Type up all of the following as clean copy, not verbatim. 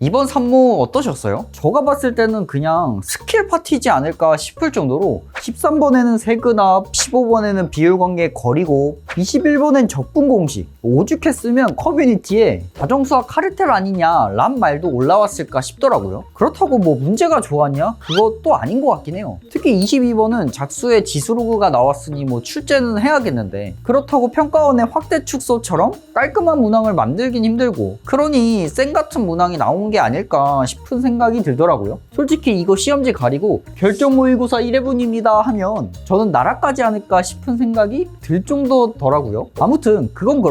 이번 산모 어떠셨어요? 제가 봤을 때는 그냥 스킬 파티지 않을까 싶을 정도로 13번에는 세근압, 15번에는 비율관계 거리고 21번엔 적분 공식, 오죽했으면 커뮤니티에 다정수학 카르텔 아니냐 란 말도 올라왔을까 싶더라고요. 그렇다고 뭐 문제가 좋았냐? 그것도 아닌 것 같긴 해요. 특히 22번은 작수에 지수로그가 나왔으니 뭐 출제는 해야겠는데 그렇다고 평가원의 확대 축소처럼 깔끔한 문항을 만들긴 힘들고 그러니 쌩 같은 문항이 나온 게 아닐까 싶은 생각이 들더라고요. 솔직히 이거 시험지 가리고 결정 모의고사 1회분입니다 하면 저는 나락가지 않을까 싶은 생각이 들 정도더라고요. 아무튼 그건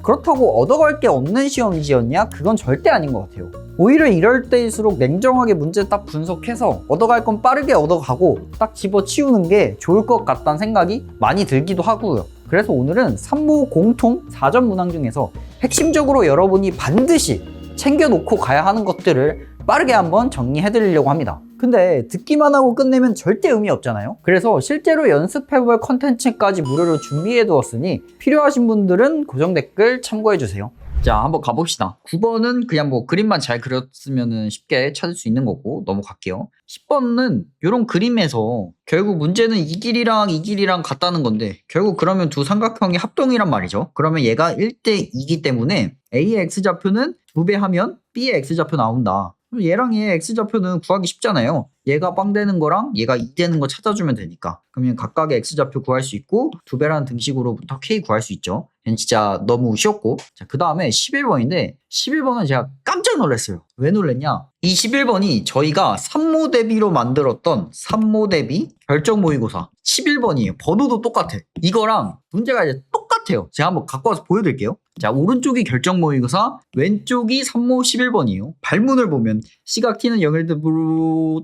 그렇다고 얻어갈 게 없는 시험지였냐? 그건 절대 아닌 것 같아요. 오히려 이럴 때일수록 냉정하게 문제 딱 분석해서 얻어갈 건 빠르게 얻어가고 딱 집어치우는 게 좋을 것 같다는 생각이 많이 들기도 하고요. 그래서 오늘은 산모 공통 4점 문항 중에서 핵심적으로 여러분이 반드시 챙겨놓고 가야 하는 것들을 빠르게 한번 정리해 드리려고 합니다. 근데 듣기만 하고 끝내면 절대 의미 없잖아요. 그래서 실제로 연습해볼 컨텐츠까지 무료로 준비해 두었으니 필요하신 분들은 고정 댓글 참고해 주세요. 자, 한번 가봅시다. 9번은 그냥 뭐 그림만 잘 그렸으면 쉽게 찾을 수 있는 거고 넘어갈게요. 10번은 이런 그림에서 결국 문제는 이 길이랑 이 길이랑 같다는 건데 결국 그러면 두 삼각형이 합동이란 말이죠. 그러면 얘가 1대 2기 때문에 A의 X좌표는 2배 하면 B의 X좌표 나온다. 얘랑 얘의 X좌표는 구하기 쉽잖아요. 얘가 빵 되는 거랑 얘가 2 되는 거 찾아주면 되니까. 그러면 각각의 X좌표 구할 수 있고 2배라는 등식으로부터 K 구할 수 있죠. 얘는 진짜 너무 쉬웠고. 자, 그 다음에 11번인데 11번은 제가 깜짝 놀랐어요. 왜 놀랬냐? 이 11번이 저희가 산모 대비로 만들었던 산모 대비 결정 모의고사 11번이에요. 번호도 똑같아. 이거랑 문제가 이제 똑같아요. 제가 한번 갖고 와서 보여드릴게요. 자, 오른쪽이 결정 모의고사, 왼쪽이 산모 11번이에요. 발문을 보면 시각 t는 0일 때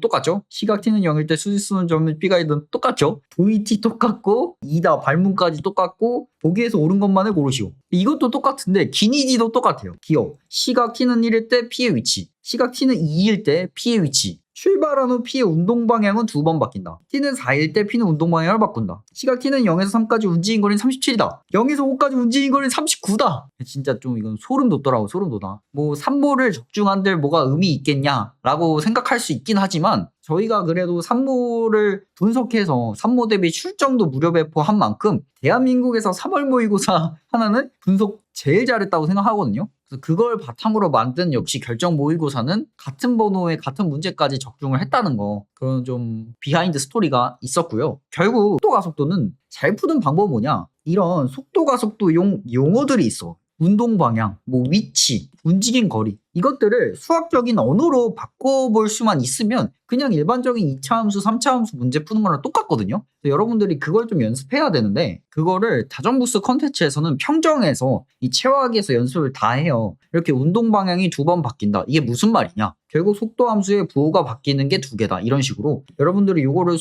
똑같죠? 시각 t는 0일 때 수직수는 점은 B가 이든 똑같죠? VT 똑같고 이다 발문까지 똑같고 보기에서 옳은 것만을 고르시오. 이것도 똑같은데 기니디도 똑같아요. 기억. 시각 t는 1일 때 P의 위치, 시각 t는 2일 때 P의 위치. 출발한 후 P의 운동 방향은 2번 바뀐다. T는 4일 때 P는 운동 방향을 바꾼다. 시각 T는 0에서 3까지 운지인 거리는 37이다. 0에서 5까지 운지인 거리는 39다. 진짜 좀 이건 소름 돋더라고. 소름 돋아. 뭐 산모를 적중한들 뭐가 의미 있겠냐라고 생각할 수 있긴 하지만 저희가 그래도 산모를 분석해서 산모 대비 출정도 무료 배포한 만큼 대한민국에서 3월 모의고사 하나는 분석 제일 잘했다고 생각하거든요. 그래서 그걸 바탕으로 만든 역시 결정 모의고사는 같은 번호에 같은 문제까지 적중을 했다는 거, 그런 좀 비하인드 스토리가 있었고요. 결국 속도 가속도는 잘 푸는 방법은 뭐냐? 이런 속도 가속도용 용어들이 있어. 운동 방향, 뭐 위치, 움직임 거리, 이것들을 수학적인 언어로 바꿔볼 수만 있으면 그냥 일반적인 2차 함수, 3차 함수 문제 푸는 거랑 똑같거든요. 여러분들이 그걸 좀 연습해야 되는데 그거를 다정부스 컨텐츠에서는 평정에서 이 체화학에서 연습을 다 해요. 이렇게 운동 방향이 2번 바뀐다. 이게 무슨 말이냐? 결국 속도 함수의 부호가 바뀌는 게 2개다. 이런 식으로 여러분들이 이거를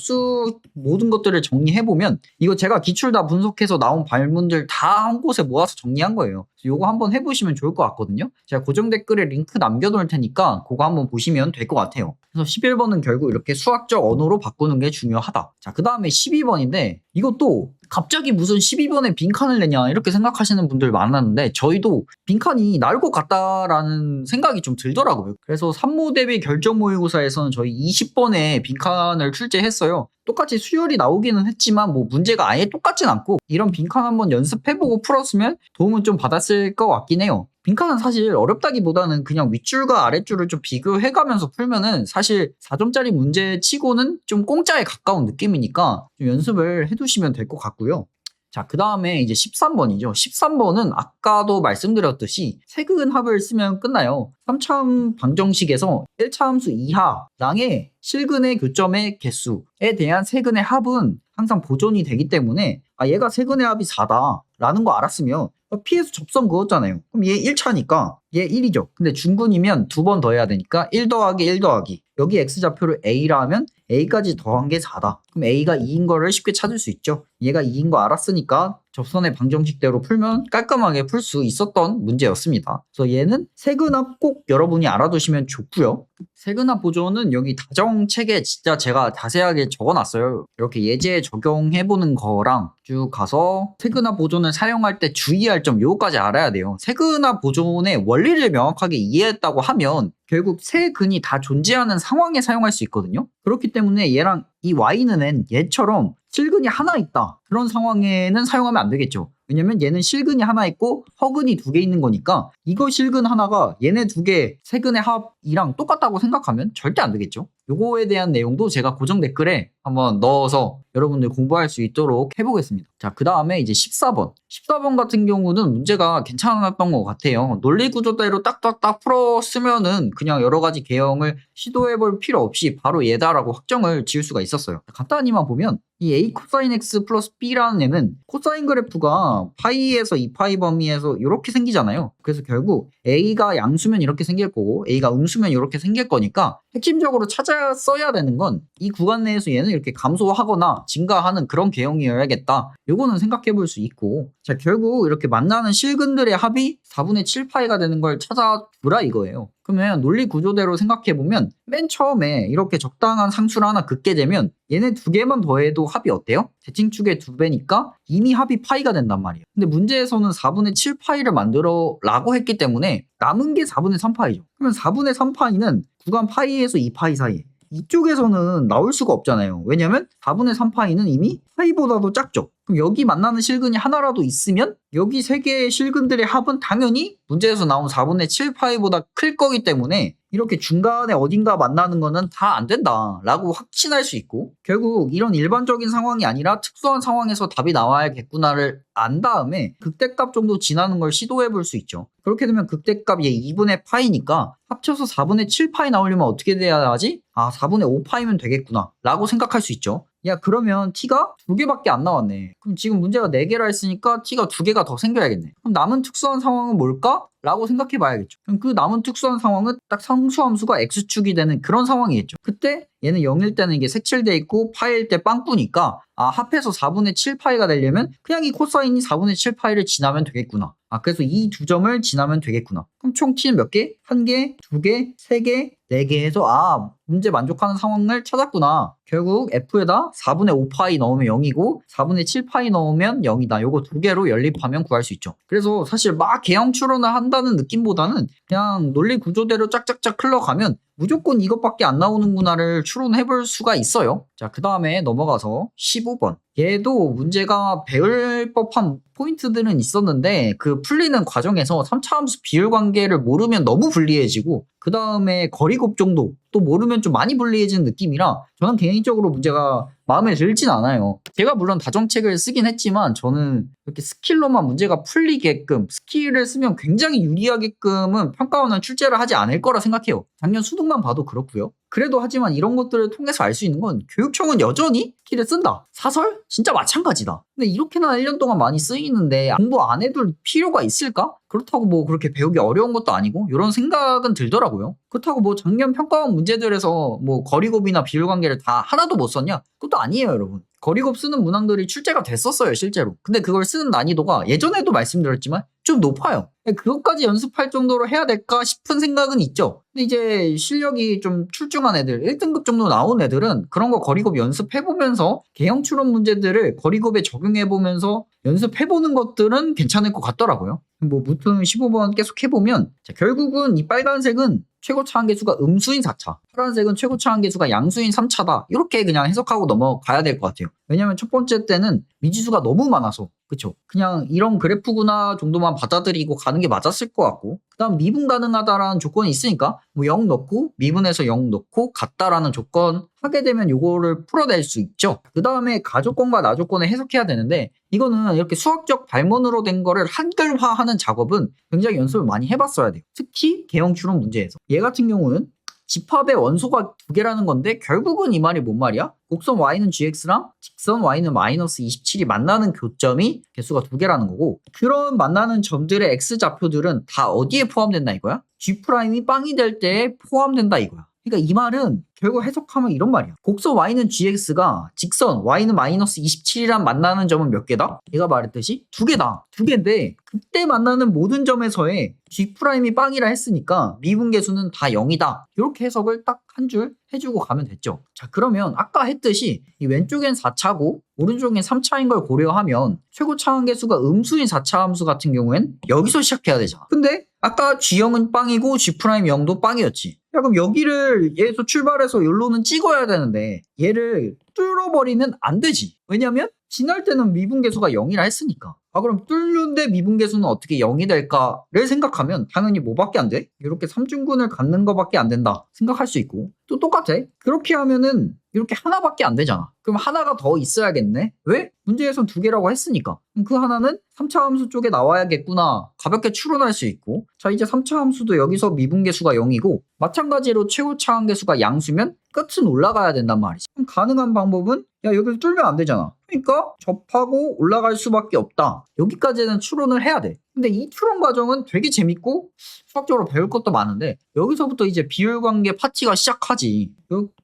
모든 것들을 정리해보면 이거 제가 기출 다 분석해서 나온 발문들 다 한 곳에 모아서 정리한 거예요. 이거 한번 해보시면 좋을 것 같거든요. 제가 고정 댓글에 링크 남겨놓을 테니까 그거 한번 보시면 될 것 같아요. 그래서 11번은 결국 이렇게 수학적 언어로 바꾸는 게 중요하다. 자, 그 다음에 12번인데 이것도 갑자기 무슨 12번에 빈칸을 내냐 이렇게 생각하시는 분들 많았는데 저희도 빈칸이 나올 것 같다라는 생각이 좀 들더라고요. 그래서 산모 대비 결정 모의고사에서는 저희 20번에 빈칸을 출제했어요. 똑같이 수열이 나오기는 했지만 뭐 문제가 아예 똑같진 않고 이런 빈칸 한번 연습해보고 풀었으면 도움은 좀 받았을 것 같긴 해요. 빈칸은 사실 어렵다기보다는 그냥 윗줄과 아랫줄을 좀 비교해가면서 풀면은 사실 4점짜리 문제 치고는 좀 공짜에 가까운 느낌이니까 좀 연습을 해두시면 될 것 같고요. 자, 그 다음에 이제 13번이죠. 13번은 아까도 말씀드렸듯이 세근합을 쓰면 끝나요. 3차함 방정식에서 1차 함수 이하랑의 실근의 교점의 개수에 대한 세근의 합은 항상 보존이 되기 때문에 얘가 세근의 합이 4다 라는 거 알았으면 P에서 접선 그었잖아요. 그럼 얘 1차니까 얘 1이죠. 근데 중근이면 2번 더해야 되니까 1 더하기 1 더하기 여기 X좌표를 A라 하면 A까지 더한 게 4다. 그럼 A가 2인 거를 쉽게 찾을 수 있죠. 얘가 2인 거 알았으니까 접선의 방정식대로 풀면 깔끔하게 풀 수 있었던 문제였습니다. 그래서 얘는 세근합 꼭 여러분이 알아두시면 좋고요. 세근합 보존은 여기 다정책에 진짜 제가 자세하게 적어놨어요. 이렇게 예제에 적용해보는 거랑 쭉 가서 세근화 보존을 사용할 때 주의할 점 요거까지 알아야 돼요. 세근화 보존의 원리를 명확하게 이해했다고 하면 결국 세 근이 다 존재하는 상황에 사용할 수 있거든요. 그렇기 때문에 얘랑 이 Y는 얘처럼 실근이 하나 있다. 그런 상황에는 사용하면 안 되겠죠. 왜냐면 얘는 실근이 하나 있고 허근이 2개 있는 거니까 이거 실근 하나가 얘네 2개 세근의 합이랑 똑같다고 생각하면 절대 안 되겠죠. 요거에 대한 내용도 제가 고정 댓글에 한번 넣어서 여러분들 공부할 수 있도록 해보겠습니다. 자, 그 다음에 이제 14번. 14번 같은 경우는 문제가 괜찮았던 것 같아요. 논리구조대로 딱딱딱 풀었으면은 그냥 여러 가지 개형을 시도해볼 필요 없이 바로 얘다라고 확정을 지을 수가 있었어요. 간단히만 보면 이 a 코사인 x 플러스 b라는 애는 코사인 그래프가 파이에서 2파이 범위에서 이렇게 생기잖아요. 그래서 결국 a가 양수면 이렇게 생길 거고 a가 음수면 이렇게 생길 거니까 핵심적으로 찾아 써야 되는 건 이 구간 내에서 얘는 이렇게 감소하거나 증가하는 그런 개형이어야겠다. 요거는 생각해 볼 수 있고, 자, 결국 이렇게 만나는 실근들의 합이 4분의 7파이가 되는 걸 찾아보라 이거예요. 그러면 논리 구조대로 생각해 보면 맨 처음에 이렇게 적당한 상수를 하나 긋게 되면 얘네 2개만 더해도 합이 어때요? 대칭축의 2배니까 이미 합이 파이가 된단 말이에요. 근데 문제에서는 4분의 7파이를 만들어 라고 했기 때문에 남은 게 4분의 3파이죠. 그러면 4분의 3파이는 구간 파이에서 2파이 사이에 이쪽에서는 나올 수가 없잖아요. 왜냐면 4분의 3파이는 이미 파이보다도 작죠. 그럼 여기 만나는 실근이 하나라도 있으면 여기 3개의 실근들의 합은 당연히 문제에서 나온 4분의 7파이보다 클 거기 때문에 이렇게 중간에 어딘가 만나는 거는 다 안 된다라고 확신할 수 있고, 결국 이런 일반적인 상황이 아니라 특수한 상황에서 답이 나와야겠구나를 안 다음에 극대값 정도 지나는 걸 시도해 볼 수 있죠. 그렇게 되면 극대값 얘 2분의 파이니까 합쳐서 4분의 7파이 나오려면 어떻게 돼야 하지? 아, 4분의 5파이면 되겠구나 라고 생각할 수 있죠. 야, 그러면 t가 2개밖에 안 나왔네. 그럼 지금 문제가 4개라 했으니까 t가 2개가 더 생겨야겠네. 그럼 남은 특수한 상황은 뭘까? 라고 생각해 봐야겠죠. 그럼 그 남은 특수한 상황은 딱 상수함수가 x축이 되는 그런 상황이겠죠. 그때 얘는 0일 때는 이게 색칠돼 있고 파이일 때 빵꾸니까 아, 합해서 4분의 7파이가 되려면 그냥 이 코사인이 4분의 7파이를 지나면 되겠구나. 아, 그래서 이 2점을 지나면 되겠구나. 그럼 총 t는 몇 개? 1개, 2개, 3개, 4개 해서 아, 문제 만족하는 상황을 찾았구나. 결국 f에다 4분의 5파이 넣으면 0이고 4분의 7파이 넣으면 0이다. 요거 2개로 연립하면 구할 수 있죠. 그래서 사실 막 개형 추론을 한다는 느낌보다는 그냥 논리 구조대로 짝짝짝 흘러가면 무조건 이것밖에 안 나오는구나를 추론해볼 수가 있어요. 자, 그 다음에 넘어가서 15번. 얘도 문제가 배울 법한 포인트들은 있었는데 그 풀리는 과정에서 3차 함수 비율 관계를 모르면 너무 불리해지고 그 다음에 거리곱 정도 또 모르면 좀 많이 불리해지는 느낌이라 저는 개인적으로 문제가 마음에 들진 않아요. 제가 물론 다정책을 쓰긴 했지만 저는 이렇게 스킬로만 문제가 풀리게끔 스킬을 쓰면 굉장히 유리하게끔은 평가원은 출제를 하지 않을 거라 생각해요. 작년 수능만 봐도 그렇고요. 그래도 하지만 이런 것들을 통해서 알 수 있는 건 교육청은 여전히 스킬을 쓴다. 사설? 진짜 마찬가지다. 근데 이렇게나 1년 동안 많이 쓰이는데 공부 안 해둘 필요가 있을까? 그렇다고 뭐 그렇게 배우기 어려운 것도 아니고 이런 생각은 들더라고요. 그렇다고 뭐 작년 평가원 문제들에서 뭐 거리곱이나 비율관계를 다 하나도 못 썼냐? 그것도 아니에요, 여러분. 거리곱 쓰는 문항들이 출제가 됐었어요, 실제로. 근데 그걸 쓰는 난이도가 예전에도 말씀드렸지만 좀 높아요. 그것까지 연습할 정도로 해야 될까 싶은 생각은 있죠. 근데 이제 실력이 좀 출중한 애들, 1등급 정도 나온 애들은 그런 거 거리곱 연습해보면서 개형 추론 문제들을 거리곱에 적용해보면서 연습해보는 것들은 괜찮을 것 같더라고요. 뭐 무튼 15번 계속 해보면 자, 결국은 이 빨간색은 최고차 한계수가 음수인 4차, 파란색은 최고차 한계수가 양수인 3차다. 이렇게 그냥 해석하고 넘어가야 될 것 같아요. 왜냐면 첫 번째 때는 미지수가 너무 많아서 그쵸? 그냥 이런 그래프구나 정도만 받아들이고 가는 게 맞았을 것 같고, 그 다음 미분 가능하다라는 조건이 있으니까 뭐 0 넣고 미분해서 0 넣고 같다라는 조건 하게 되면 요거를 풀어낼 수 있죠. 그 다음에 가조건과 나조건을 해석해야 되는데 이거는 이렇게 수학적 발문으로 된 거를 한글화하는 작업은 굉장히 연습을 많이 해봤어야 돼요. 특히 개형 추론 문제에서. 얘 같은 경우는 집합의 원소가 2개라는 건데 결국은 이 말이 뭔 말이야? 곡선 y는 gx랑 직선 y는 마이너스 27이 만나는 교점이 개수가 2개라는 거고, 그런 만나는 점들의 x좌표들은 다 어디에 포함된다 이거야? g'이 빵이 될 때에 포함된다 이거야. 그러니까 이 말은 결국 해석하면 이런 말이야. 곡선 y는 gx가 직선 y는 마이너스 27이랑 만나는 점은 몇 개다? 얘가 말했듯이 두 개다. 두 개인데 그때 만나는 모든 점에서의 g'이 빵이라 했으니까 미분계수는 다 0이다. 이렇게 해석을 딱 한 줄 해주고 가면 됐죠. 자, 그러면 아까 했듯이 이 왼쪽엔 4차고 오른쪽엔 3차인 걸 고려하면 최고 차항계수가 음수인 4차 함수 같은 경우엔 여기서 시작해야 되잖아. 근데 아까 G형은 빵이고 G'0도 빵이었지. 야, 그럼 여기를 얘에서 출발해서 여기로는 찍어야 되는데 얘를 뚫어버리면 안 되지. 왜냐면 지날 때는 미분계수가 0이라 했으니까. 아, 그럼 뚫는데 미분계수는 어떻게 0이 될까를 생각하면 당연히 뭐밖에 안 돼? 이렇게 삼중근을 갖는 거밖에 안 된다 생각할 수 있고, 또 똑같아. 그렇게 하면은 이렇게 하나밖에 안 되잖아. 그럼 하나가 더 있어야겠네? 왜? 문제에선 두 개라고 했으니까. 그럼 그 하나는 3차 함수 쪽에 나와야겠구나. 가볍게 추론할 수 있고. 자, 이제 3차 함수도 여기서 미분계수가 0이고 마찬가지로 최고 차항계수가 양수면 끝은 올라가야 된단 말이지. 그럼 가능한 방법은 야, 여기를 뚫면 안 되잖아. 그러니까 접하고 올라갈 수밖에 없다. 여기까지는 추론을 해야 돼. 근데 이 추론 과정은 되게 재밌고 수학적으로 배울 것도 많은데 여기서부터 이제 비율관계 파티가 시작하지.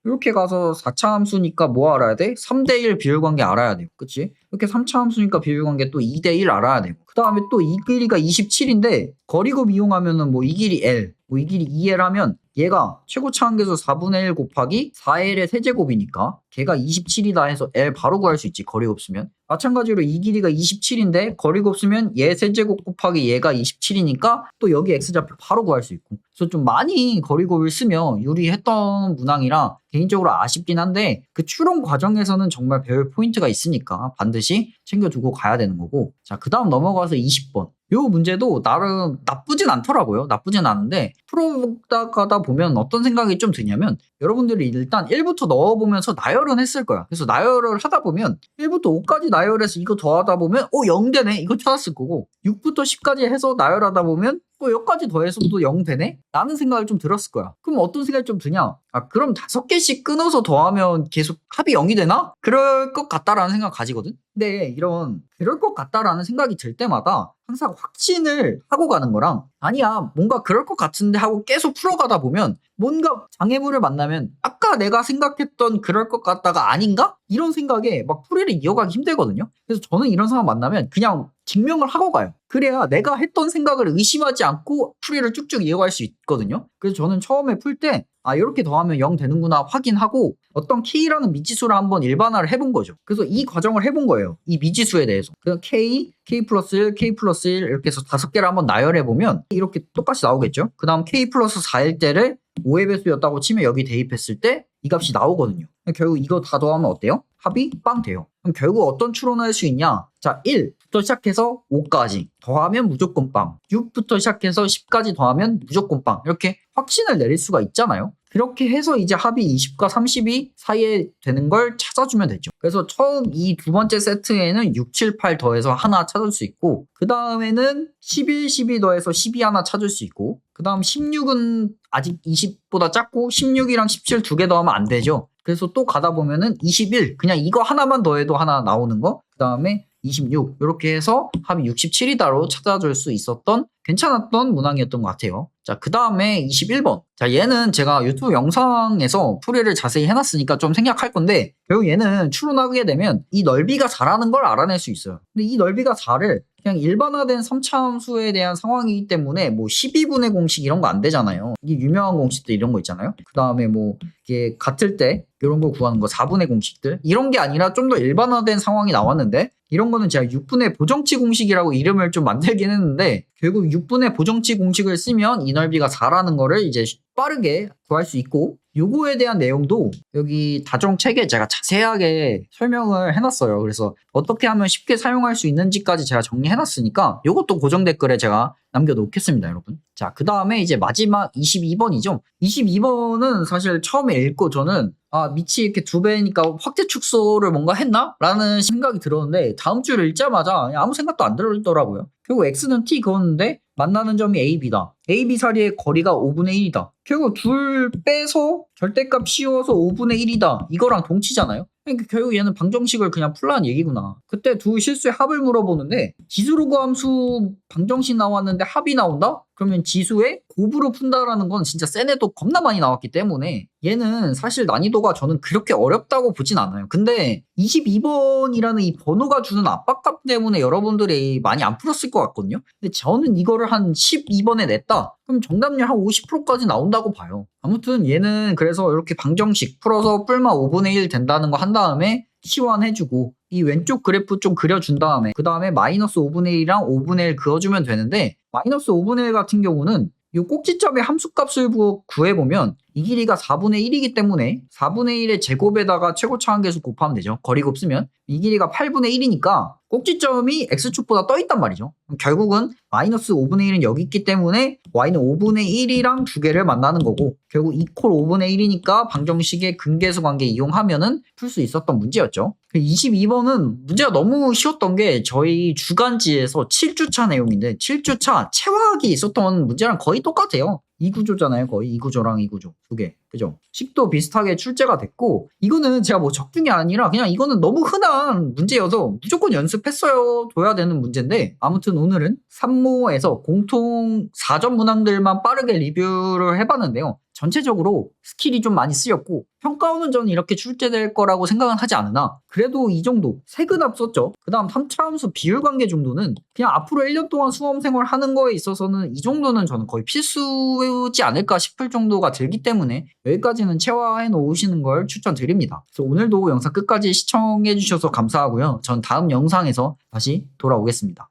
이렇게 가서 4차 함수니까 뭐 알아야 돼? 3대1 비율관계 알아야 돼요. 그치? 이렇게 3차 함수니까 비율관계 또 2대1 알아야 되고, 그 다음에 또 이 길이가 27인데 거리곱 이용하면은 뭐 이 길이 L, 뭐 이 길이 2L 하면 얘가 최고 차항계수 4분의 1 곱하기 4L의 세제곱이니까 걔가 27이다 해서 L 바로 구할 수 있지, 거리곱 쓰면. 마찬가지로 이 길이가 27인데 거리곱 쓰면 얘 세제곱 곱하기 얘가 27이니까 또 여기 X좌표 바로 구할 수 있고. 그래서 좀 많이 거리곱을 쓰면 유리했던 문항이라 개인적으로 아쉽긴 한데 그 추론 과정에서는 정말 배울 포인트가 있으니까 반드시 챙겨두고 가야 되는 거고. 자, 그 다음 넘어가서 20번. 요 문제도 나름 나쁘진 않더라고요. 나쁘진 않은데 풀어가다 보면 어떤 생각이 좀 드냐면 여러분들이 일단 1부터 넣어보면서 나열은 했을 거야. 그래서 나열을 하다 보면 1부터 5까지 나열해서 이거 더하다 보면 0 되네? 이거 찾았을 거고 6부터 10까지 해서 나열하다 보면 여기까지 더해서 또 0 되네? 라는 생각을 좀 들었을 거야. 그럼 어떤 생각이 좀 드냐? 아, 그럼 5개씩 끊어서 더하면 계속 합이 0이 되나? 그럴 것 같다라는 생각 가지거든? 근데 이런 그럴 것 같다라는 생각이 들 때마다 항상 확신을 하고 가는 거랑 아니야, 뭔가 그럴 것 같은데 하고 계속 풀어가다 보면 뭔가 장애물을 만나면 아까 내가 생각했던 그럴 것 같다가 아닌가? 이런 생각에 막 풀이를 이어가기 힘들거든요. 그래서 저는 이런 상황 만나면 그냥 증명을 하고 가요. 그래야 내가 했던 생각을 의심하지 않고 풀이를 쭉쭉 이어갈 수 있거든요. 그래서 저는 처음에 풀 때 이렇게 더하면 0 되는구나 확인하고 어떤 K라는 미지수를 한번 일반화를 해본 거죠. 그래서 이 과정을 해본 거예요. 이 미지수에 대해서. 그래서 K 플러스 1, K 플러스 1 이렇게 해서 5개를 한번 나열해보면 이렇게 똑같이 나오겠죠. 그 다음 K 플러스 4일 때를 5의 배수였다고 치면 여기 대입했을 때 이 값이 나오거든요. 결국 이거 다 더하면 어때요? 합이 빵 돼요. 그럼 결국 어떤 추론을 할 수 있냐? 자, 1부터 시작해서 5까지 더하면 무조건 빵. 6부터 시작해서 10까지 더하면 무조건 빵. 이렇게 확신을 내릴 수가 있잖아요. 그렇게 해서 이제 합이 20과 30이 사이에 되는 걸 찾아주면 되죠. 그래서 처음 이 두 번째 세트에는 6, 7, 8 더해서 하나 찾을 수 있고, 그 다음에는 11, 12 더해서 12 하나 찾을 수 있고, 그 다음 16은 아직 20보다 작고 16이랑 17 두 개 더하면 안 되죠. 그래서 또 가다 보면은 21, 그냥 이거 하나만 더해도 하나 나오는 거, 그 다음에 26 이렇게 해서 합이 67이다로 찾아줄 수 있었던 괜찮았던 문항이었던 것 같아요. 자, 그 다음에 21번. 자, 얘는 제가 유튜브 영상에서 풀이를 자세히 해놨으니까 좀 생략할 건데 결국 얘는 추론하게 되면 이 넓이가 4라는 걸 알아낼 수 있어요. 근데 이 넓이가 4를 그냥 일반화된 3차 함수에 대한 상황이기 때문에 뭐 12분의 공식 이런 거 안 되잖아요. 이게 유명한 공식들 이런 거 있잖아요. 그 다음에 뭐 이게 같을 때 이런 거 구하는 거 4분의 공식들 이런 게 아니라 좀 더 일반화된 상황이 나왔는데 이런 거는 제가 6분의 보정치 공식이라고 이름을 좀 만들긴 했는데 결국 6분의 보정치 공식을 쓰면 이 넓이가 4라는 거를 이제 빠르게 구할 수 있고 요거에 대한 내용도 여기 다정책에 제가 자세하게 설명을 해놨어요. 그래서 어떻게 하면 쉽게 사용할 수 있는지까지 제가 정리해놨으니까 요것도 고정 댓글에 제가 남겨놓겠습니다, 여러분. 자, 그 다음에 이제 마지막 22번이죠. 22번은 사실 처음에 읽고 저는 밑이 이렇게 2배니까 확대 축소를 뭔가 했나? 라는 생각이 들었는데 다음 주를 읽자마자 아무 생각도 안 들더라고요. 결국 X는 T 그었는데 만나는 점이 A, B다. A, B 사이의 거리가 5분의 1이다. 결국 둘 빼서 절대값 씌워서 5분의 1이다. 이거랑 동치잖아요. 그러니까 결국 얘는 방정식을 그냥 풀라는 얘기구나. 그때 두 실수의 합을 물어보는데 지수로그 함수 방정식 나왔는데 합이 나온다? 그러면 지수에 곱으로 푼다라는 건 진짜 센 애도 겁나 많이 나왔기 때문에 얘는 사실 난이도가 저는 그렇게 어렵다고 보진 않아요. 근데 22번이라는 이 번호가 주는 압박감 때문에 여러분들이 많이 안 풀었을 것 같거든요. 근데 저는 이거를 한 12번에 냈다? 그럼 정답률 한 50%까지 나온다고 봐요. 아무튼 얘는 그래서 이렇게 방정식 풀어서 뿔마 5분의 1 된다는 거 한 다음에 치환해주고 이 왼쪽 그래프 좀 그려준 다음에 그 다음에 마이너스 5분의 1이랑 5분의 1 그어주면 되는데 마이너스 5분의 1 같은 경우는 이 꼭지점의 함수값을 구해보면 이 길이가 4분의 1이기 때문에 4분의 1의 제곱에다가 최고차 한계수 곱하면 되죠. 거리곱 쓰면 이 길이가 8분의 1이니까 꼭지점이 x축보다 떠 있단 말이죠. 결국은 마이너스 5분의 1은 여기 있기 때문에 y는 5분의 1이랑 두 개를 만나는 거고 결국 2콜 5분의 1이니까 방정식의 근계수 관계 이용하면은 풀 수 있었던 문제였죠. 22번은 문제가 너무 쉬웠던 게 저희 주간지에서 7주차 내용인데 7주차 체화학이 있었던 문제랑 거의 똑같아요. 이 구조잖아요. 거의 이 구조랑 이 구조 두 개. 그죠? 식도 비슷하게 출제가 됐고 이거는 제가 뭐 적중이 아니라 그냥 이거는 너무 흔한 문제여서 무조건 연습했어야 둬야 되는 문제인데 아무튼 오늘은 산모에서 공통 4점 문항들만 빠르게 리뷰를 해봤는데요. 전체적으로 스킬이 좀 많이 쓰였고 평가오는 저는 이렇게 출제될 거라고 생각은 하지 않으나 그래도 이 정도 세근압 썼죠. 그 다음 3차 함수 비율관계 정도는 그냥 앞으로 1년 동안 수험생활 하는 거에 있어서는 이 정도는 저는 거의 필수지 않을까 싶을 정도가 들기 때문에 여기까지는 체화해 놓으시는 걸 추천드립니다. 그래서 오늘도 영상 끝까지 시청해 주셔서 감사하고요. 전 다음 영상에서 다시 돌아오겠습니다.